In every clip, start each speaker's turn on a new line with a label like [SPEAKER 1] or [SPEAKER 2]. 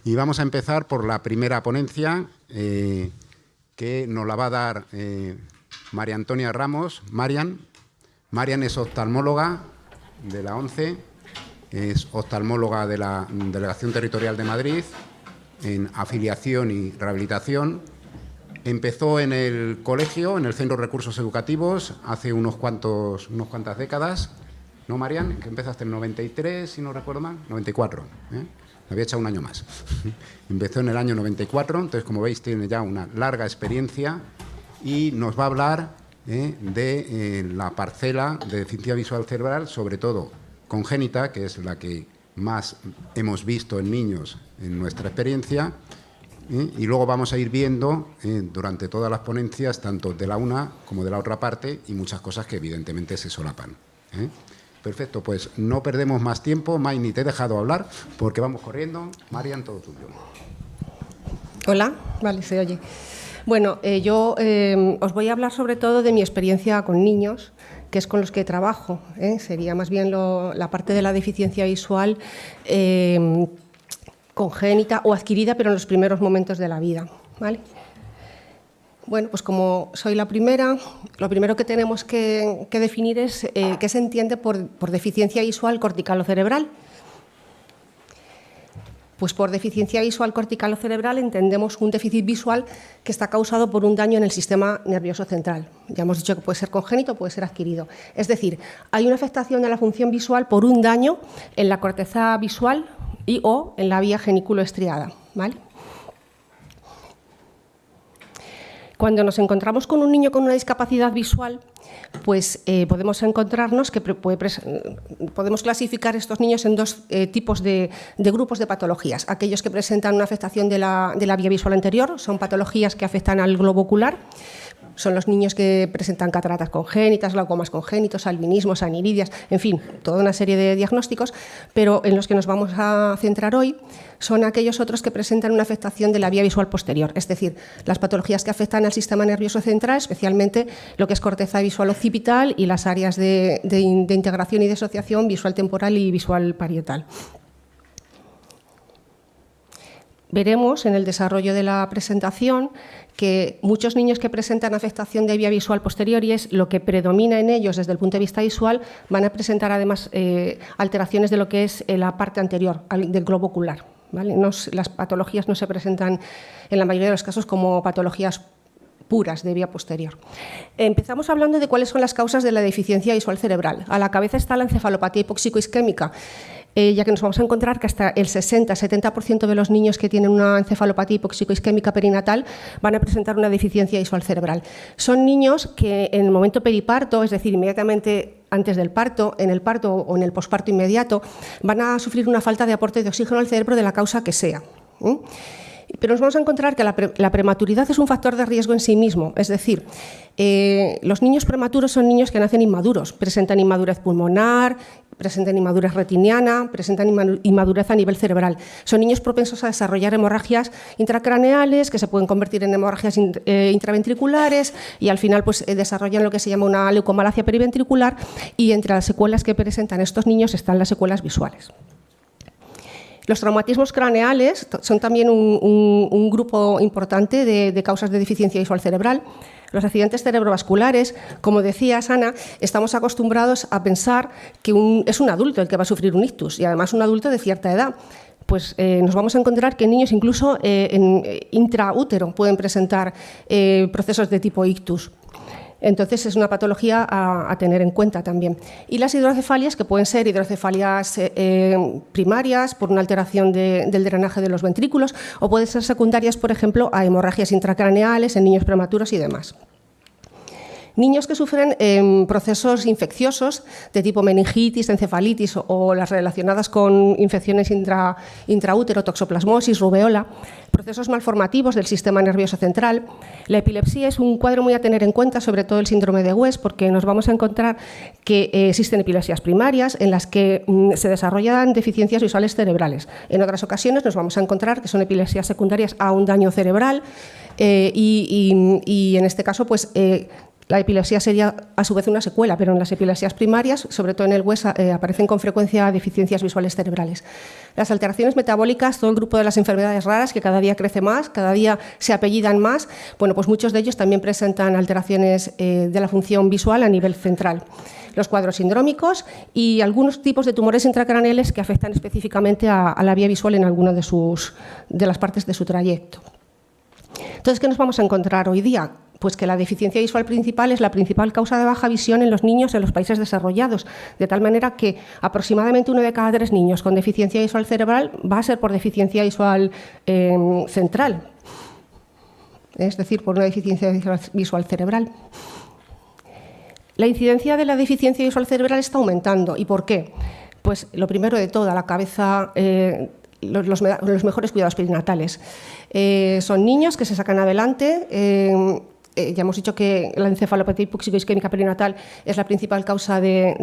[SPEAKER 1] Y vamos a empezar por la primera ponencia, que nos la va a dar María Antonia Ramos. Marian es oftalmóloga de la ONCE, es oftalmóloga de la Delegación Territorial de Madrid, en afiliación y rehabilitación. Empezó en el colegio, en el Centro de Recursos Educativos, hace unas cuantas décadas. ¿No, Marian? Que empezaste en el 93, si no recuerdo mal, 94. Me había echado un año más. Empezó en el año 94, entonces, como veis, tiene ya una larga experiencia y nos va a hablar de la parcela de deficiencia visual cerebral, sobre todo congénita, que es la que más hemos visto en niños en nuestra experiencia, y luego vamos a ir viendo durante todas las ponencias, tanto de la una como de la otra parte, y muchas cosas que evidentemente se solapan. Perfecto, pues no perdemos más tiempo. May, ni te he dejado hablar porque vamos corriendo. Marian, todo tuyo.
[SPEAKER 2] Hola, vale, se oye. Bueno, yo os voy a hablar sobre todo de mi experiencia con niños, que es con los que trabajo. Sería más bien la parte de la deficiencia visual congénita o adquirida, pero en los primeros momentos de la vida, ¿vale? Bueno, pues como soy la primera, lo primero que tenemos que definir es qué se entiende por deficiencia visual corticalo-cerebral. Pues por deficiencia visual corticalo-cerebral entendemos un déficit visual que está causado por un daño en el sistema nervioso central. Ya hemos dicho que puede ser congénito, puede ser adquirido. Es decir, hay una afectación de la función visual por un daño en la corteza visual y o en la vía geniculoestriada, ¿vale? Cuando nos encontramos con un niño con una discapacidad visual, pues podemos encontrarnos que podemos clasificar estos niños en dos tipos de grupos de patologías. Aquellos que presentan una afectación de la vía visual anterior, son patologías que afectan al globo ocular. Son los niños que presentan cataratas congénitas, glaucomas congénitos, albinismos, aniridias, en fin, toda una serie de diagnósticos, pero en los que nos vamos a centrar hoy son aquellos otros que presentan una afectación de la vía visual posterior, es decir, las patologías que afectan al sistema nervioso central, especialmente lo que es corteza visual occipital y las áreas de integración y de asociación visual temporal y visual parietal. Veremos en el desarrollo de la presentación que muchos niños que presentan afectación de vía visual posterior, y es lo que predomina en ellos desde el punto de vista visual, van a presentar además alteraciones de lo que es la parte anterior del globo ocular, ¿vale? Las patologías no se presentan en la mayoría de los casos como patologías puras de vía posterior. Empezamos hablando de cuáles son las causas de la deficiencia visual cerebral. A la cabeza está la encefalopatía hipóxico-isquémica, ya que nos vamos a encontrar que hasta el 60-70% de los niños que tienen una encefalopatía hipóxico-isquémica perinatal van a presentar una deficiencia visual cerebral. Son niños que en el momento periparto, es decir, inmediatamente antes del parto, en el parto o en el posparto inmediato, van a sufrir una falta de aporte de oxígeno al cerebro de la causa que sea. Pero nos vamos a encontrar que la prematuridad es un factor de riesgo en sí mismo, es decir, los niños prematuros son niños que nacen inmaduros, presentan inmadurez pulmonar, presentan inmadurez retiniana, presentan inmadurez a nivel cerebral. Son niños propensos a desarrollar hemorragias intracraneales que se pueden convertir en hemorragias intraventriculares y al final pues, desarrollan lo que se llama una leucomalacia periventricular, y entre las secuelas que presentan estos niños están las secuelas visuales. Los traumatismos craneales son también un grupo importante de causas de deficiencia visual cerebral. Los accidentes cerebrovasculares, como decía Sana, estamos acostumbrados a pensar que es un adulto el que va a sufrir un ictus, y además un adulto de cierta edad. Pues nos vamos a encontrar que niños incluso en intraútero pueden presentar procesos de tipo ictus. Entonces, es una patología a tener en cuenta también. Y las hidrocefalias, que pueden ser hidrocefalias primarias por una alteración del drenaje de los ventrículos, o pueden ser secundarias, por ejemplo, a hemorragias intracraneales en niños prematuros y demás. Niños que sufren procesos infecciosos de tipo meningitis, encefalitis o las relacionadas con infecciones intraútero, toxoplasmosis, rubeola, procesos malformativos del sistema nervioso central. La epilepsia es un cuadro muy a tener en cuenta, sobre todo el síndrome de West, porque nos vamos a encontrar que existen epilepsias primarias en las que se desarrollan deficiencias visuales cerebrales. En otras ocasiones nos vamos a encontrar que son epilepsias secundarias a un daño cerebral y en este caso pues la epilepsia sería a su vez una secuela, pero en las epilepsias primarias, sobre todo en el West, aparecen con frecuencia deficiencias visuales cerebrales. Las alteraciones metabólicas, todo el grupo de las enfermedades raras, que cada día crece más, cada día se apellidan más, bueno, pues muchos de ellos también presentan alteraciones de la función visual a nivel central. Los cuadros sindrómicos y algunos tipos de tumores intracraneales que afectan específicamente a la vía visual en alguna de las partes de su trayecto. Entonces, ¿qué nos vamos a encontrar hoy día? Pues que la deficiencia visual principal es la principal causa de baja visión en los niños en los países desarrollados, de tal manera que aproximadamente 1 de cada 3 niños con deficiencia visual cerebral va a ser por deficiencia visual central, es decir, por una deficiencia visual cerebral. La incidencia de la deficiencia visual cerebral está aumentando. ¿Y por qué? Pues lo primero de todo, la cabeza, los mejores cuidados perinatales. Son niños que se sacan adelante. Ya hemos dicho que la encefalopatía hipóxico-isquémica perinatal es la principal causa de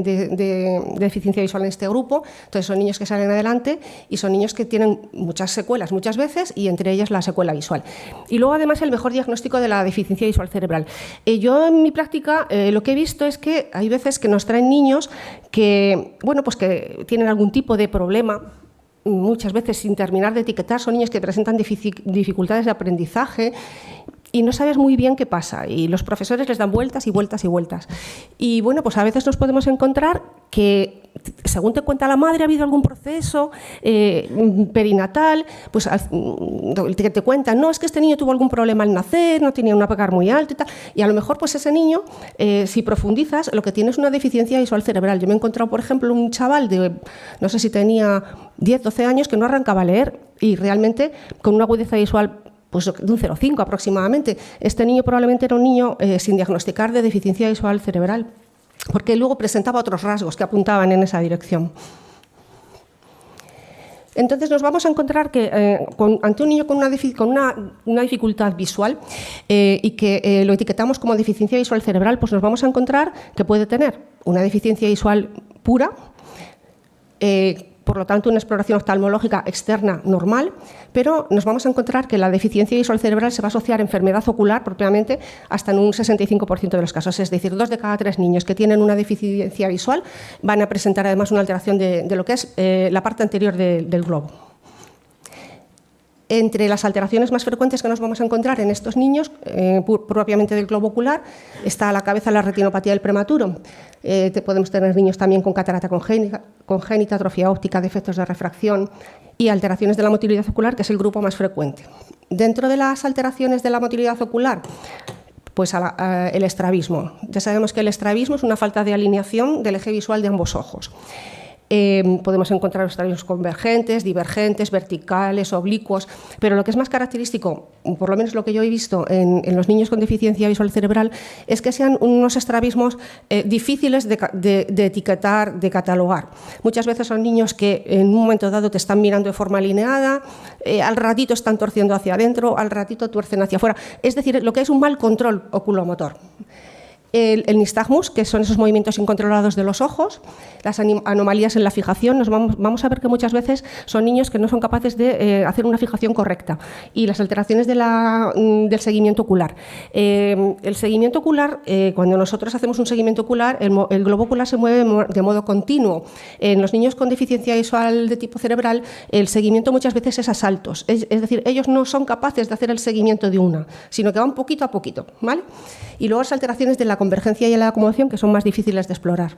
[SPEAKER 2] deficiencia visual en este grupo. Entonces, son niños que salen adelante y son niños que tienen muchas secuelas muchas veces, y entre ellas la secuela visual. Y luego, además, el mejor diagnóstico de la deficiencia visual cerebral. Yo, en mi práctica, lo que he visto es que hay veces que nos traen niños que, bueno, pues que tienen algún tipo de problema, muchas veces sin terminar de etiquetar. Son niños que presentan dificultades de aprendizaje y no sabes muy bien qué pasa, y los profesores les dan vueltas y vueltas y vueltas. Y bueno, pues a veces nos podemos encontrar que, según te cuenta la madre, ha habido algún proceso perinatal, pues que te cuentan, no, es que este niño tuvo algún problema al nacer, no tenía un apagar muy alto y tal, y a lo mejor pues ese niño, si profundizas, lo que tiene es una deficiencia visual cerebral. Yo me he encontrado, por ejemplo, un chaval de, no sé si tenía 10, 12 años, que no arrancaba a leer, y realmente con una agudeza visual pues de un 0,5 aproximadamente. Este niño probablemente era un niño sin diagnosticar de deficiencia visual cerebral, porque luego presentaba otros rasgos que apuntaban en esa dirección. Entonces nos vamos a encontrar que ante un niño con una dificultad visual y que lo etiquetamos como deficiencia visual cerebral, pues nos vamos a encontrar que puede tener una deficiencia visual pura, por lo tanto, una exploración oftalmológica externa normal, pero nos vamos a encontrar que la deficiencia visual cerebral se va a asociar a enfermedad ocular propiamente hasta en un 65% de los casos. Es decir, 2 de cada 3 niños que tienen una deficiencia visual van a presentar además una alteración de lo que es la parte anterior del globo. Entre las alteraciones más frecuentes que nos vamos a encontrar en estos niños, propiamente del globo ocular, está a la cabeza la retinopatía del prematuro. Podemos tener niños también con catarata congénita, atrofia óptica, defectos de refracción y alteraciones de la motilidad ocular, que es el grupo más frecuente. Dentro de las alteraciones de la motilidad ocular, pues el estrabismo. Ya sabemos que el estrabismo es una falta de alineación del eje visual de ambos ojos. Podemos encontrar estrabismos convergentes, divergentes, verticales, oblicuos, pero lo que es más característico, por lo menos lo que yo he visto en los niños con deficiencia visual cerebral, es que sean unos estrabismos difíciles de etiquetar, de catalogar. Muchas veces son niños que en un momento dado te están mirando de forma alineada, al ratito están torciendo hacia adentro, al ratito tuercen hacia afuera. Es decir, lo que es un mal control oculomotor. El nistagmus, que son esos movimientos incontrolados de los ojos, las anomalías en la fijación. Vamos a ver que muchas veces son niños que no son capaces de hacer una fijación correcta, y las alteraciones del seguimiento ocular. El seguimiento ocular, cuando nosotros hacemos un seguimiento ocular, el globo ocular se mueve de modo continuo. En los niños con deficiencia visual de tipo cerebral, el seguimiento muchas veces es a saltos, es decir, ellos no son capaces de hacer el seguimiento de una, sino que van poquito a poquito, ¿vale? Y luego las alteraciones de la convergencia y la acomodación, que son más difíciles de explorar.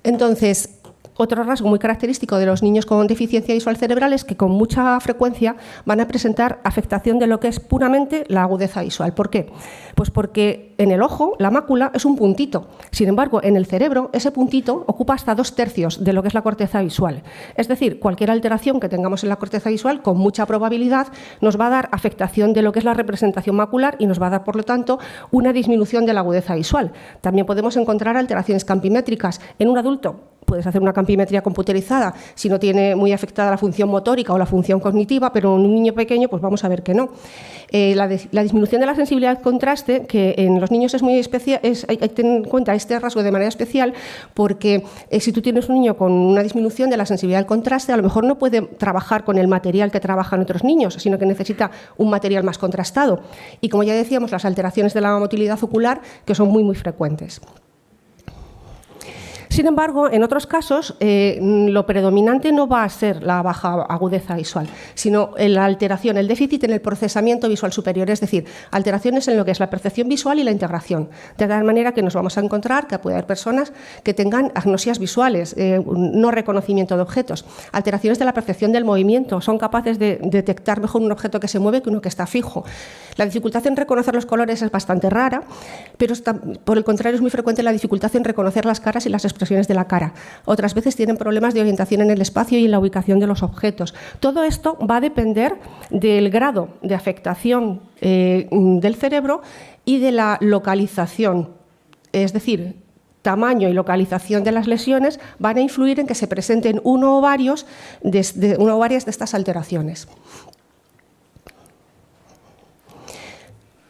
[SPEAKER 2] Entonces, otro rasgo muy característico de los niños con deficiencia visual cerebral es que con mucha frecuencia van a presentar afectación de lo que es puramente la agudeza visual. ¿Por qué? Pues porque en el ojo la mácula es un puntito. Sin embargo, en el cerebro ese puntito ocupa hasta 2/3 de lo que es la corteza visual. Es decir, cualquier alteración que tengamos en la corteza visual, con mucha probabilidad, nos va a dar afectación de lo que es la representación macular y nos va a dar, por lo tanto, una disminución de la agudeza visual. También podemos encontrar alteraciones campimétricas en un adulto. Puedes hacer una campimetría computerizada si no tiene muy afectada la función motórica o la función cognitiva, pero en un niño pequeño pues vamos a ver que no. La disminución de la sensibilidad al contraste, que en los niños es muy especial, hay que tener en cuenta este rasgo de manera especial, porque si tú tienes un niño con una disminución de la sensibilidad al contraste, a lo mejor no puede trabajar con el material que trabajan otros niños, sino que necesita un material más contrastado. Y como ya decíamos, las alteraciones de la motilidad ocular, que son muy, muy frecuentes. Sin embargo, en otros casos, lo predominante no va a ser la baja agudeza visual, sino la alteración, el déficit en el procesamiento visual superior, es decir, alteraciones en lo que es la percepción visual y la integración. De tal manera que nos vamos a encontrar que puede haber personas que tengan agnosias visuales, no reconocimiento de objetos, alteraciones de la percepción del movimiento, son capaces de detectar mejor un objeto que se mueve que uno que está fijo. La dificultad en reconocer los colores es bastante rara, pero por el contrario es muy frecuente la dificultad en reconocer las caras y las expresiones de la cara. Otras veces tienen problemas de orientación en el espacio y en la ubicación de los objetos. Todo esto va a depender del grado de afectación del cerebro y de la localización, es decir, tamaño y localización de las lesiones van a influir en que se presenten uno o varias de estas alteraciones.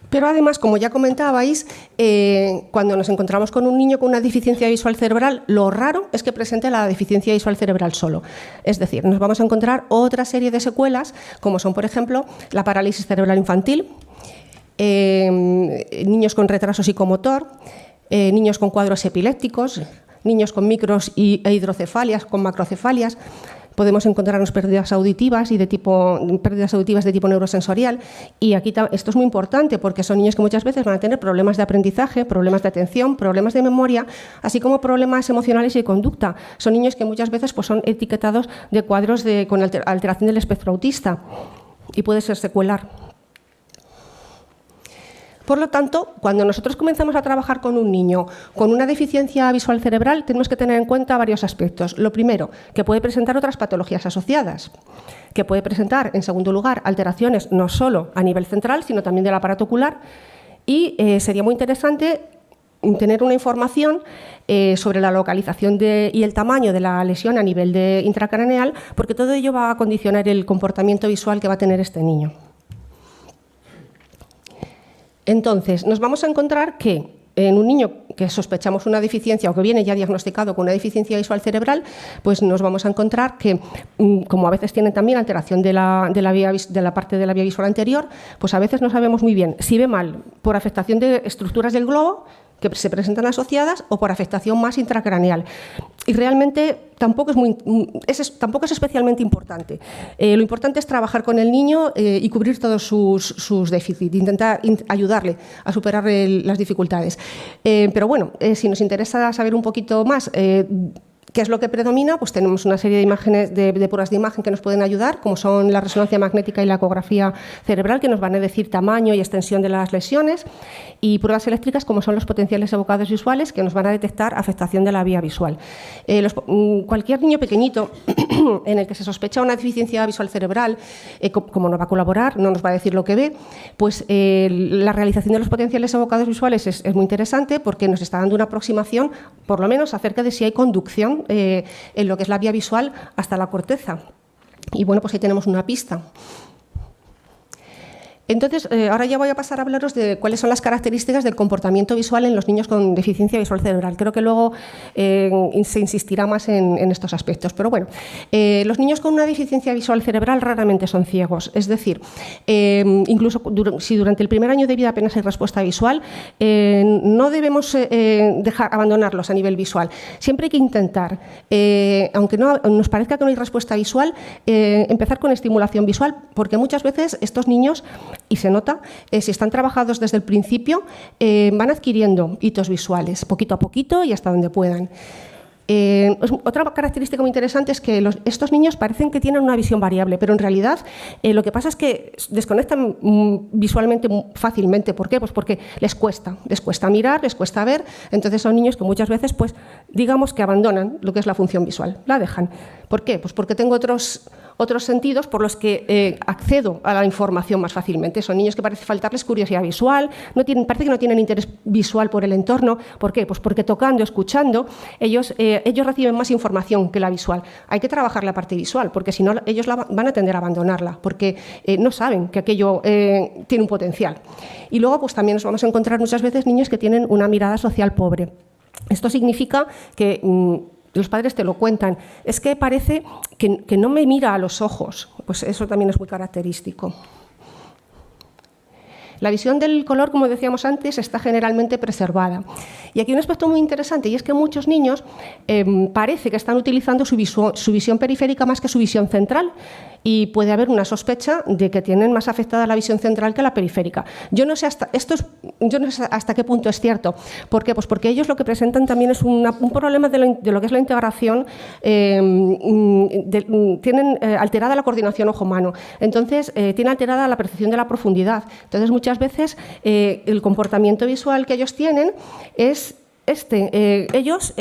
[SPEAKER 2] Pero además, como ya comentabais, cuando nos encontramos con un niño con una deficiencia visual cerebral, lo raro es que presente la deficiencia visual cerebral solo. Es decir, nos vamos a encontrar otra serie de secuelas, como son, por ejemplo, la parálisis cerebral infantil, niños con retraso psicomotor, niños con cuadros epilépticos, niños con micros e hidrocefalias, con macrocefalias. Podemos encontrarnos pérdidas auditivas de tipo neurosensorial, y aquí esto es muy importante porque son niños que muchas veces van a tener problemas de aprendizaje, problemas de atención, problemas de memoria, así como problemas emocionales y de conducta. Son niños que muchas veces pues, son etiquetados de cuadros con alteración del espectro autista y puede ser secuelar. Por lo tanto, cuando nosotros comenzamos a trabajar con un niño con una deficiencia visual cerebral, tenemos que tener en cuenta varios aspectos. Lo primero, que puede presentar otras patologías asociadas, que puede presentar, en segundo lugar, alteraciones no solo a nivel central, sino también del aparato ocular, y sería muy interesante tener una información sobre la localización y el tamaño de la lesión a nivel intracraneal, porque todo ello va a condicionar el comportamiento visual que va a tener este niño. Entonces, nos vamos a encontrar que en un niño que sospechamos una deficiencia o que viene ya diagnosticado con una deficiencia visual cerebral, pues nos vamos a encontrar que, como a veces tienen también alteración de la parte de la vía visual anterior, pues a veces no sabemos muy bien si ve mal por afectación de estructuras del globo que se presentan asociadas o por afectación más intracraneal. Y realmente tampoco es especialmente importante. Lo importante es trabajar con el niño y cubrir todos sus déficits, intentar ayudarle a superar las dificultades. Pero bueno, si nos interesa saber un poquito más ¿qué es lo que predomina? Pues tenemos una serie de imágenes, de pruebas de imagen que nos pueden ayudar, como son la resonancia magnética y la ecografía cerebral, que nos van a decir tamaño y extensión de las lesiones, y pruebas eléctricas, como son los potenciales evocados visuales, que nos van a detectar afectación de la vía visual. Cualquier niño pequeñito en el que se sospecha una deficiencia visual cerebral, como no va a colaborar, no nos va a decir lo que ve, pues la realización de los potenciales evocados visuales es muy interesante porque nos está dando una aproximación, por lo menos, acerca de si hay conducción en lo que es la vía visual hasta la corteza. Y bueno, pues ahí tenemos una pista. Entonces, ahora ya voy a pasar a hablaros de cuáles son las características del comportamiento visual en los niños con deficiencia visual cerebral. Creo que luego se insistirá más en estos aspectos. Pero bueno, los niños con una deficiencia visual cerebral raramente son ciegos. Es decir, incluso si durante el primer año de vida apenas hay respuesta visual, no debemos abandonarlos a nivel visual. Siempre hay que intentar, aunque no nos parezca que no hay respuesta visual, empezar con estimulación visual, porque muchas veces estos niños, y se nota, si están trabajados desde el principio, van adquiriendo hitos visuales, poquito a poquito y hasta donde puedan. Otra característica muy interesante es que estos niños parecen que tienen una visión variable, pero en realidad lo que pasa es que desconectan visualmente fácilmente. ¿Por qué? Pues porque les cuesta mirar, les cuesta ver. Entonces son niños que muchas veces, pues, digamos que abandonan lo que es la función visual, la dejan. ¿Por qué? Pues porque tengo otros sentidos por los que accedo a la información más fácilmente. Son niños que parece faltarles curiosidad visual, parece que no tienen interés visual por el entorno. ¿Por qué? Pues porque tocando, escuchando, ellos reciben más información que la visual. Hay que trabajar la parte visual, porque si no, ellos van a tender a abandonarla, porque no saben que aquello tiene un potencial. Y luego, pues también nos vamos a encontrar muchas veces niños que tienen una mirada social pobre. Esto significa que los padres te lo cuentan, es que parece que no me mira a los ojos. Pues eso también es muy característico. La visión del color, como decíamos antes, está generalmente preservada. Y aquí un aspecto muy interesante, y es que muchos niños parece que están utilizando su visión periférica más que su visión central, y puede haber una sospecha de que tienen más afectada la visión central que la periférica. Yo no sé hasta qué punto es cierto. ¿Por qué? Pues porque ellos lo que presentan también es un problema de lo que es la integración, tienen alterada la coordinación ojo-mano, entonces tiene alterada la percepción de la profundidad. Entonces muchas veces el comportamiento visual que ellos tienen es ellos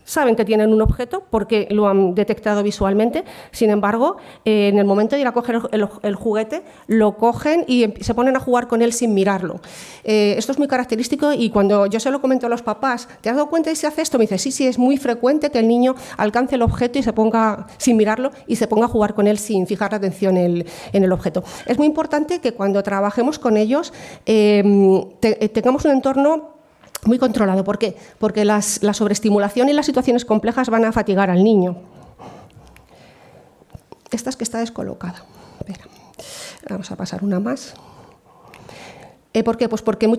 [SPEAKER 2] saben que tienen un objeto porque lo han detectado visualmente, sin embargo, en el momento de ir a coger el juguete, lo cogen y se ponen a jugar con él sin mirarlo. Esto es muy característico y cuando yo se lo comento a los papás, ¿te has dado cuenta y se hace esto? Me dice, sí, es muy frecuente que el niño alcance el objeto y se ponga, sin mirarlo, y se ponga a jugar con él sin fijar la atención en el objeto. Es muy importante que cuando trabajemos con ellos tengamos un entorno muy controlado. ¿Por qué? Porque la sobreestimulación y las situaciones complejas van a fatigar al niño. Esta es que está descolocada. Espera. Vamos a pasar una más. ¿Por qué? Pues porque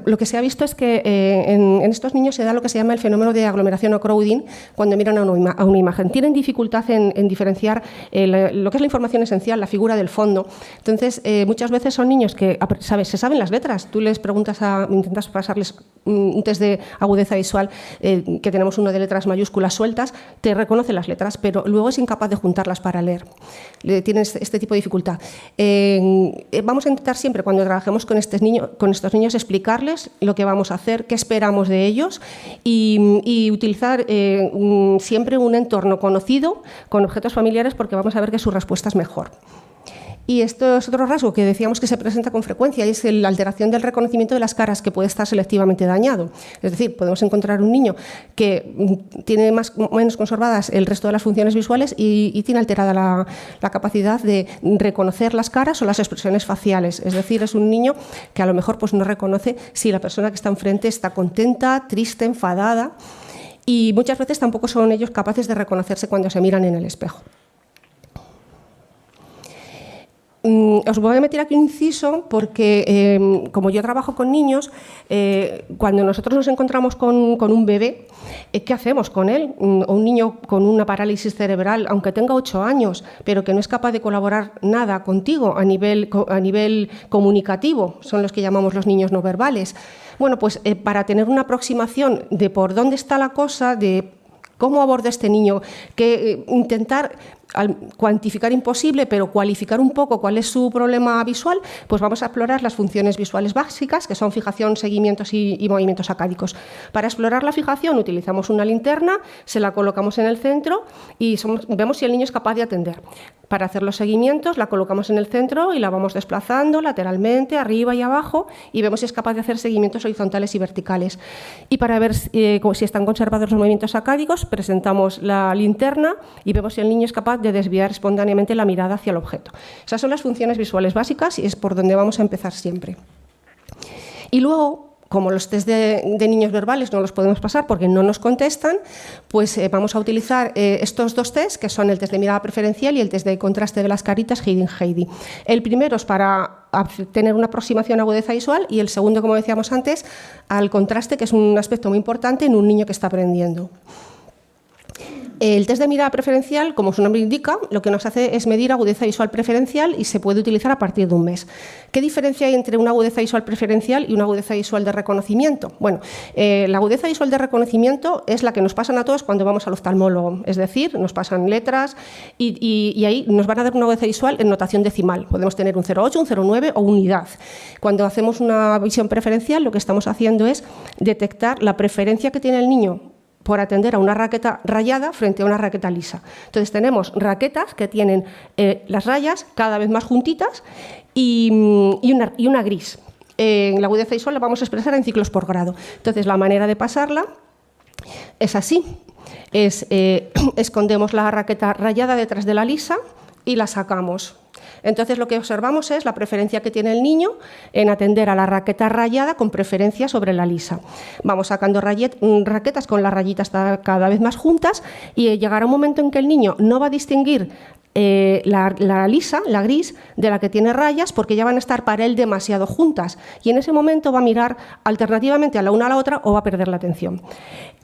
[SPEAKER 2] lo que se ha visto es que en estos niños se da lo que se llama el fenómeno de aglomeración o crowding cuando miran a una imagen. Tienen dificultad en diferenciar lo que es la información esencial, la figura del fondo. Entonces, muchas veces son niños que se saben las letras. Tú les preguntas, intentas pasarles un test de agudeza visual, que tenemos uno de letras mayúsculas sueltas, te reconoce las letras, pero luego es incapaz de juntarlas para leer. Tienen este tipo de dificultad. Vamos a intentar siempre, cuando trabajemos con estos niños, explicarles lo que vamos a hacer, qué esperamos de ellos y utilizar siempre un entorno conocido con objetos familiares, porque vamos a ver que su respuesta es mejor. Y esto es otro rasgo que decíamos que se presenta con frecuencia, y es la alteración del reconocimiento de las caras, que puede estar selectivamente dañado. Es decir, podemos encontrar un niño que tiene más o menos conservadas el resto de las funciones visuales y tiene alterada la capacidad de reconocer las caras o las expresiones faciales. Es decir, es un niño que a lo mejor pues, no reconoce si la persona que está enfrente está contenta, triste, enfadada, y muchas veces tampoco son ellos capaces de reconocerse cuando se miran en el espejo. Os voy a meter aquí un inciso porque, como yo trabajo con niños, cuando nosotros nos encontramos con un bebé, ¿qué hacemos con él? O un niño con una parálisis cerebral, aunque tenga 8 años, pero que no es capaz de colaborar nada contigo a nivel comunicativo, son los que llamamos los niños no verbales. Bueno, pues para tener una aproximación de por dónde está la cosa, de cómo aborda este niño, que intentar cuantificar imposible, pero cualificar un poco cuál es su problema visual, pues vamos a explorar las funciones visuales básicas, que son fijación, seguimientos y movimientos acádicos. Para explorar la fijación utilizamos una linterna, se la colocamos en el centro y vemos si el niño es capaz de atender. Para hacer los seguimientos la colocamos en el centro y la vamos desplazando lateralmente, arriba y abajo, y vemos si es capaz de hacer seguimientos horizontales y verticales. Y para ver si están conservados los movimientos acádicos, presentamos la linterna y vemos si el niño es capaz de desviar espontáneamente la mirada hacia el objeto. Esas son las funciones visuales básicas y es por donde vamos a empezar siempre. Y luego, como los test de niños verbales no los podemos pasar porque no nos contestan, pues vamos a utilizar estos dos tests, que son el test de mirada preferencial y el test de contraste de las caritas Heidi. El primero es para tener una aproximación a agudeza visual y el segundo, como decíamos antes, al contraste, que es un aspecto muy importante en un niño que está aprendiendo. El test de mirada preferencial, como su nombre indica, lo que nos hace es medir agudeza visual preferencial y se puede utilizar a partir de un mes. ¿Qué diferencia hay entre una agudeza visual preferencial y una agudeza visual de reconocimiento? Bueno, la agudeza visual de reconocimiento es la que nos pasan a todos cuando vamos al oftalmólogo, es decir, nos pasan letras y ahí nos van a dar una agudeza visual en notación decimal. Podemos tener un 0,8, un 0,9 o unidad. Cuando hacemos una visión preferencial, lo que estamos haciendo es detectar la preferencia que tiene el niño por atender a una raqueta rayada frente a una raqueta lisa. Entonces tenemos raquetas que tienen las rayas cada vez más juntitas y una gris. La agudeza visual la vamos a expresar en ciclos por grado. Entonces la manera de pasarla es así. Escondemos la raqueta rayada detrás de la lisa, y la sacamos. Entonces, lo que observamos es la preferencia que tiene el niño en atender a la raqueta rayada con preferencia sobre la lisa. Vamos sacando raquetas con las rayitas cada vez más juntas y llegará un momento en que el niño no va a distinguir la lisa, la gris, de la que tiene rayas, porque ya van a estar para él demasiado juntas. Y en ese momento va a mirar alternativamente a la una a la otra o va a perder la atención.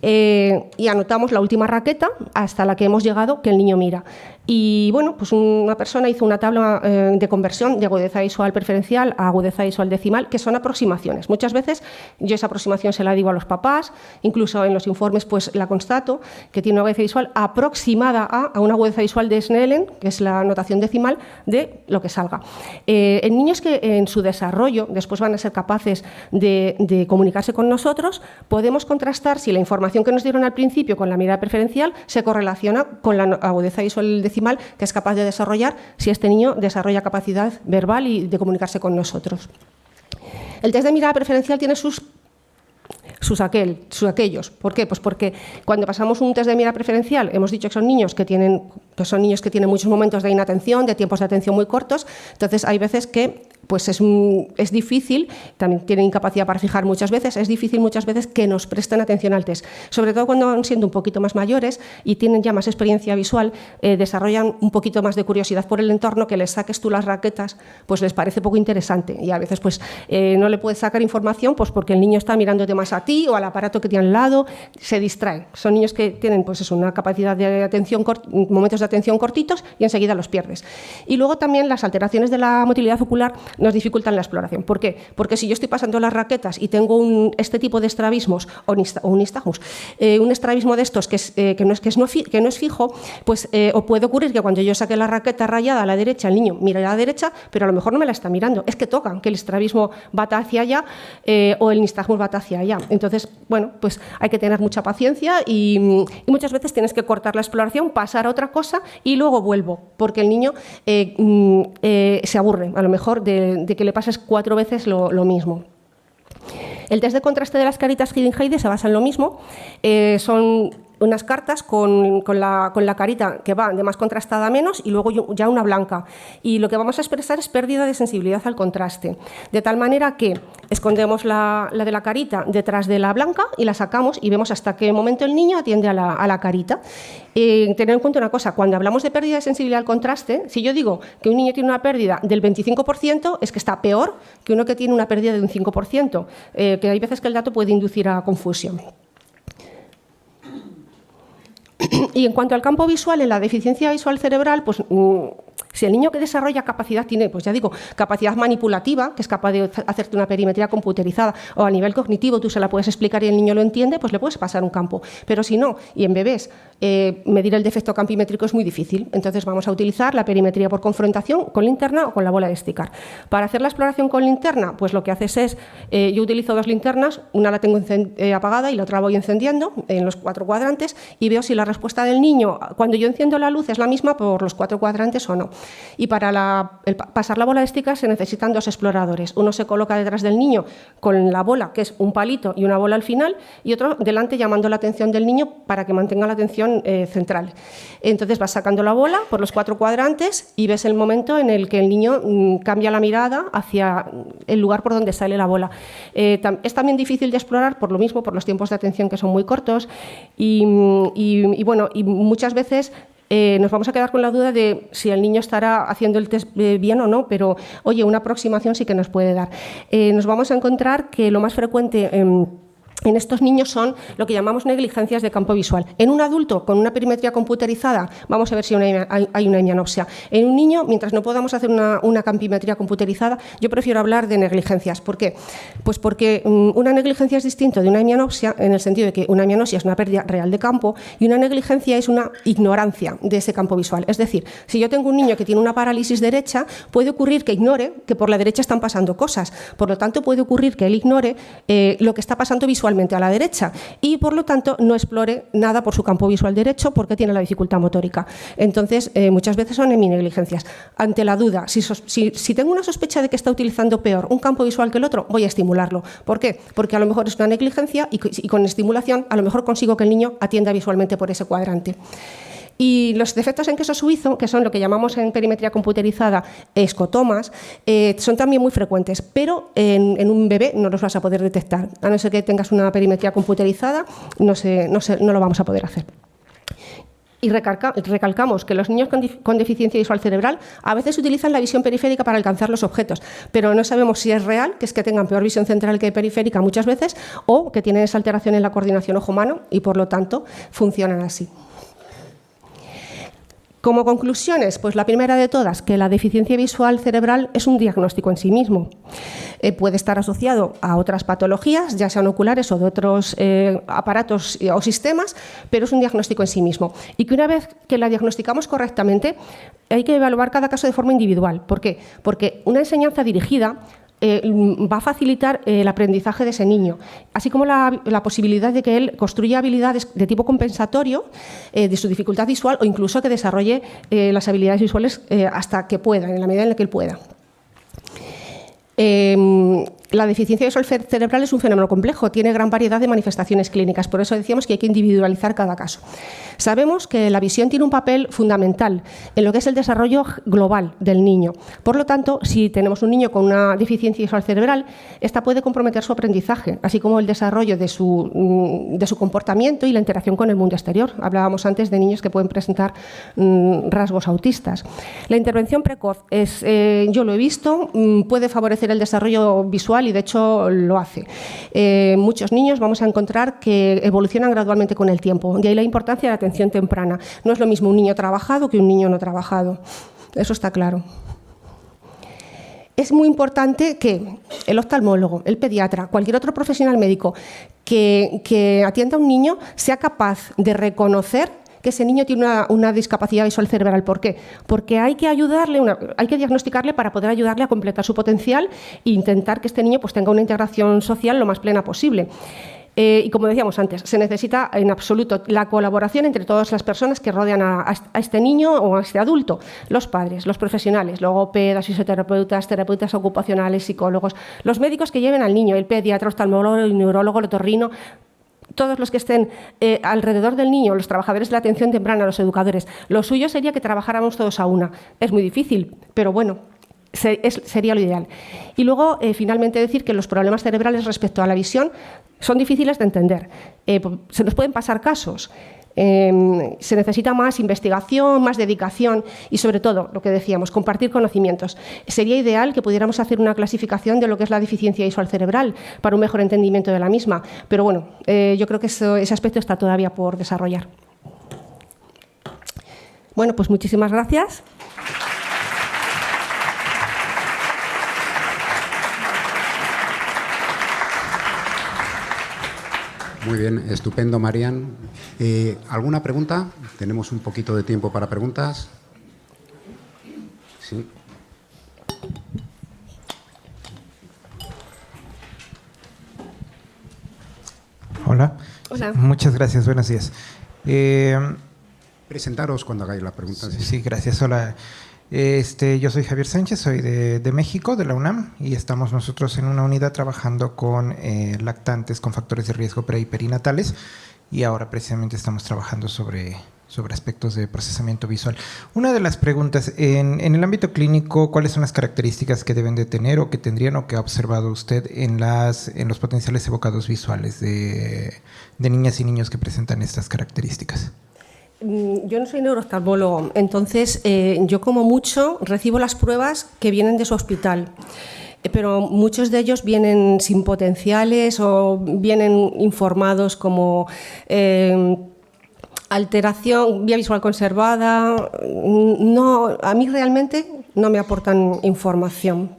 [SPEAKER 2] Y anotamos la última raqueta hasta la que hemos llegado que el niño mira. Y bueno, pues una persona hizo una tabla de conversión de agudeza visual preferencial a agudeza visual decimal, que son aproximaciones. Muchas veces yo esa aproximación se la digo a los papás, incluso en los informes pues la constato, que tiene una agudeza visual aproximada a una agudeza visual de Snellen, que es la notación decimal de lo que salga. En niños que en su desarrollo después van a ser capaces de comunicarse con nosotros, podemos contrastar si la información que nos dieron al principio con la mirada preferencial se correlaciona con la agudeza visual decimal que es capaz de desarrollar si este niño desarrolla capacidad verbal y de comunicarse con nosotros. El test de mirada preferencial tiene sus aquellos. ¿Por qué? Pues porque cuando pasamos un test de mirada preferencial, hemos dicho que son niños que tienen muchos momentos de inatención, de tiempos de atención muy cortos, entonces hay veces que pues es difícil, también tienen incapacidad para fijar muchas veces, es difícil muchas veces que nos presten atención al test, sobre todo cuando van siendo un poquito más mayores y tienen ya más experiencia visual, desarrollan un poquito más de curiosidad por el entorno, que les saques tú las raquetas, pues les parece poco interesante y a veces pues no le puedes sacar información pues porque el niño está mirándote más a ti o al aparato que tiene al lado, se distrae. Son niños que tienen pues eso, una capacidad de atención, momentos de atención cortitos y enseguida los pierdes. Y luego también las alteraciones de la motilidad ocular nos dificultan la exploración. ¿Por qué? Porque si yo estoy pasando las raquetas y tengo este tipo de estrabismos o un nistagmus, un estrabismo de estos que no es fijo, pues o puede ocurrir que cuando yo saque la raqueta rayada a la derecha, el niño mira a la derecha, pero a lo mejor no me la está mirando. Es que toca que el estrabismo bata hacia allá o el nistagmus bata hacia allá. Entonces, bueno, pues hay que tener mucha paciencia y muchas veces tienes que cortar la exploración, pasar a otra cosa y luego vuelvo, porque el niño se aburre, a lo mejor, de que le pases 4 veces lo mismo. El test de contraste de las caritas Hidden-Heide se basa en lo mismo. Son unas cartas con la carita que va de más contrastada a menos y luego ya una blanca. Y lo que vamos a expresar es pérdida de sensibilidad al contraste. De tal manera que escondemos la de la carita detrás de la blanca y la sacamos y vemos hasta qué momento el niño atiende a la carita. Tener en cuenta una cosa, cuando hablamos de pérdida de sensibilidad al contraste, si yo digo que un niño tiene una pérdida del 25%, es que está peor que uno que tiene una pérdida de un 5%, que hay veces que el dato puede inducir a confusión. Y en cuanto al campo visual, en la deficiencia visual cerebral, pues si el niño que desarrolla capacidad tiene, pues ya digo, capacidad manipulativa, que es capaz de hacerte una perimetría computerizada, o a nivel cognitivo tú se la puedes explicar y el niño lo entiende, pues le puedes pasar un campo. Pero si no, y en bebés, medir el defecto campimétrico es muy difícil. Entonces vamos a utilizar la perimetría por confrontación con linterna o con la bola de esticar. Para hacer la exploración con linterna, pues lo que haces es, yo utilizo 2 linternas, una la tengo apagada y la otra la voy encendiendo en los 4 cuadrantes y veo si la respuesta del niño, cuando yo enciendo la luz, es la misma por los 4 cuadrantes o no. Y para pasar la bola de esticar se necesitan 2 exploradores. Uno se coloca detrás del niño con la bola, que es un palito y una bola al final, y otro delante llamando la atención del niño para que mantenga la atención central. Entonces vas sacando la bola por los 4 cuadrantes y ves el momento en el que el niño cambia la mirada hacia el lugar por donde sale la bola. Es también difícil de explorar por lo mismo, por los tiempos de atención que son muy cortos y muchas veces nos vamos a quedar con la duda de si el niño estará haciendo el test bien o no, pero oye, una aproximación sí que nos puede dar. Nos vamos a encontrar que lo más frecuente en estos niños son lo que llamamos negligencias de campo visual. En un adulto con una perimetría computerizada vamos a ver si hay una hemianopsia. En un niño, mientras no podamos hacer una campimetría computerizada, yo prefiero hablar de negligencias. ¿Por qué? Pues porque una negligencia es distinto de una hemianopsia en el sentido de que una hemianopsia es una pérdida real de campo y una negligencia es una ignorancia de ese campo visual. Es decir, si yo tengo un niño que tiene una parálisis derecha, puede ocurrir que ignore que por la derecha están pasando cosas. Por lo tanto, puede ocurrir que él ignore lo que está pasando visualmente a la derecha y por lo tanto no explore nada por su campo visual derecho porque tiene la dificultad motórica. Entonces muchas veces son heminegligencias. Ante la duda, si tengo una sospecha de que está utilizando peor un campo visual que el otro, voy a estimularlo. ¿Por qué? Porque a lo mejor es una negligencia y con estimulación a lo mejor consigo que el niño atienda visualmente por ese cuadrante. Y los defectos en queso suizo, que son lo que llamamos en perimetría computerizada escotomas, son también muy frecuentes, pero en un bebé no los vas a poder detectar. A no ser que tengas una perimetría computerizada, no lo vamos a poder hacer. Y recalcamos que los niños con deficiencia visual cerebral a veces utilizan la visión periférica para alcanzar los objetos, pero no sabemos si es real, que es que tengan peor visión central que periférica muchas veces, o que tienen esa alteración en la coordinación ojo-mano y, por lo tanto, funcionan así. Como conclusiones, pues la primera de todas, que la deficiencia visual cerebral es un diagnóstico en sí mismo. Puede estar asociado a otras patologías, ya sean oculares o de otros aparatos o sistemas, pero es un diagnóstico en sí mismo. Y que una vez que la diagnosticamos correctamente, hay que evaluar cada caso de forma individual. ¿Por qué? Porque una enseñanza dirigida va a facilitar el aprendizaje de ese niño, así como la posibilidad de que él construya habilidades de tipo compensatorio de su dificultad visual o incluso que desarrolle las habilidades visuales hasta que pueda, en la medida en la que él pueda. La deficiencia visual cerebral es un fenómeno complejo, tiene gran variedad de manifestaciones clínicas, por eso decíamos que hay que individualizar cada caso. Sabemos que la visión tiene un papel fundamental en lo que es el desarrollo global del niño. Por lo tanto, si tenemos un niño con una deficiencia visual cerebral, esta puede comprometer su aprendizaje, así como el desarrollo de su comportamiento y la interacción con el mundo exterior. Hablábamos antes de niños que pueden presentar rasgos autistas. La intervención precoz yo lo he visto, puede favorecer el desarrollo visual y de hecho lo hace. Muchos niños vamos a encontrar que evolucionan gradualmente con el tiempo, de ahí la importancia de la atención temprana. No es lo mismo un niño trabajado que un niño no trabajado, eso está claro. Es muy importante que el oftalmólogo, el pediatra, cualquier otro profesional médico que atienda a un niño sea capaz de reconocer que ese niño tiene una discapacidad visual cerebral. ¿Por qué? Porque hay que ayudarle, hay que diagnosticarle para poder ayudarle a completar su potencial e intentar que este niño pues, tenga una integración social lo más plena posible. Y como decíamos antes, se necesita en absoluto la colaboración entre todas las personas que rodean a este niño o a este adulto, los padres, los profesionales, logopedas, fisioterapeutas, terapeutas ocupacionales, psicólogos, los médicos que lleven al niño, el pediatra, oftalmólogo, el neurólogo, el otorrino, todos los que estén alrededor del niño, los trabajadores de la atención temprana, los educadores. Lo suyo sería que trabajáramos todos a una. Es muy difícil, pero bueno, sería lo ideal. Y luego, finalmente, decir que los problemas cerebrales respecto a la visión son difíciles de entender. Se nos pueden pasar casos. Se necesita más investigación, más dedicación y, sobre todo, lo que decíamos, compartir conocimientos. Sería ideal que pudiéramos hacer una clasificación de lo que es la deficiencia visual cerebral para un mejor entendimiento de la misma, pero bueno, yo creo que ese aspecto está todavía por desarrollar. Bueno, pues muchísimas gracias.
[SPEAKER 1] Muy bien, estupendo, Marian. ¿Alguna pregunta? Tenemos un poquito de tiempo para preguntas. Sí.
[SPEAKER 3] Hola.
[SPEAKER 2] Hola.
[SPEAKER 3] Muchas gracias, buenos días.
[SPEAKER 1] Presentaros cuando hagáis la pregunta.
[SPEAKER 3] Sí, gracias. Hola. Yo soy Javier Sánchez, soy de México, de la UNAM, y estamos nosotros en una unidad trabajando con lactantes con factores de riesgo pre y perinatales, y ahora precisamente estamos trabajando sobre aspectos de procesamiento visual. Una de las preguntas, en el ámbito clínico, ¿cuáles son las características que deben de tener o que tendrían o que ha observado usted en los potenciales evocados visuales de niñas y niños que presentan estas características?
[SPEAKER 2] Yo no soy neurooftalmólogo, entonces yo como mucho recibo las pruebas que vienen de su hospital, pero muchos de ellos vienen sin potenciales o vienen informados como alteración, vía visual conservada. No, a mí realmente no me aportan información.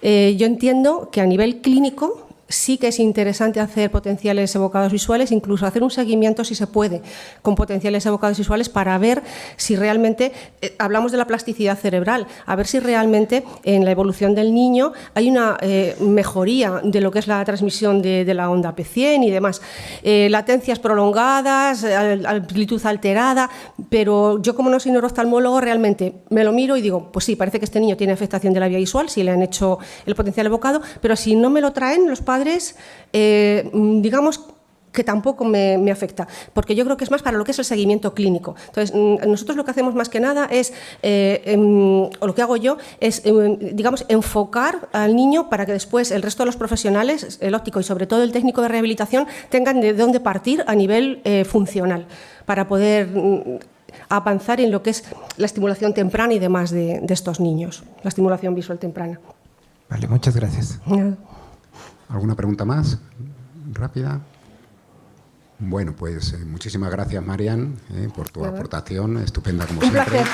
[SPEAKER 2] Yo entiendo que a nivel clínico sí que es interesante hacer potenciales evocados visuales, incluso hacer un seguimiento, si se puede, con potenciales evocados visuales para ver si realmente, hablamos de la plasticidad cerebral, a ver si realmente en la evolución del niño hay una mejoría de lo que es la transmisión de la onda P100 y demás. Latencias prolongadas, amplitud alterada, pero yo como no soy neurooftalmólogo realmente me lo miro y digo, pues sí, parece que este niño tiene afectación de la vía visual, si le han hecho el potencial evocado, pero si no me lo traen los padres, digamos que tampoco me afecta, porque yo creo que es más para lo que es el seguimiento clínico. Entonces, nosotros lo que hacemos más que nada es, o lo que hago yo, es, digamos, enfocar al niño para que después el resto de los profesionales, el óptico y sobre todo el técnico de rehabilitación, tengan de dónde partir a nivel funcional, para poder avanzar en lo que es la estimulación temprana y demás de estos niños, la estimulación visual temprana.
[SPEAKER 3] Vale, muchas gracias.
[SPEAKER 1] ¿Alguna pregunta más? Rápida. Bueno, pues muchísimas gracias, Marian, por tu aportación estupenda como siempre.
[SPEAKER 2] Un placer.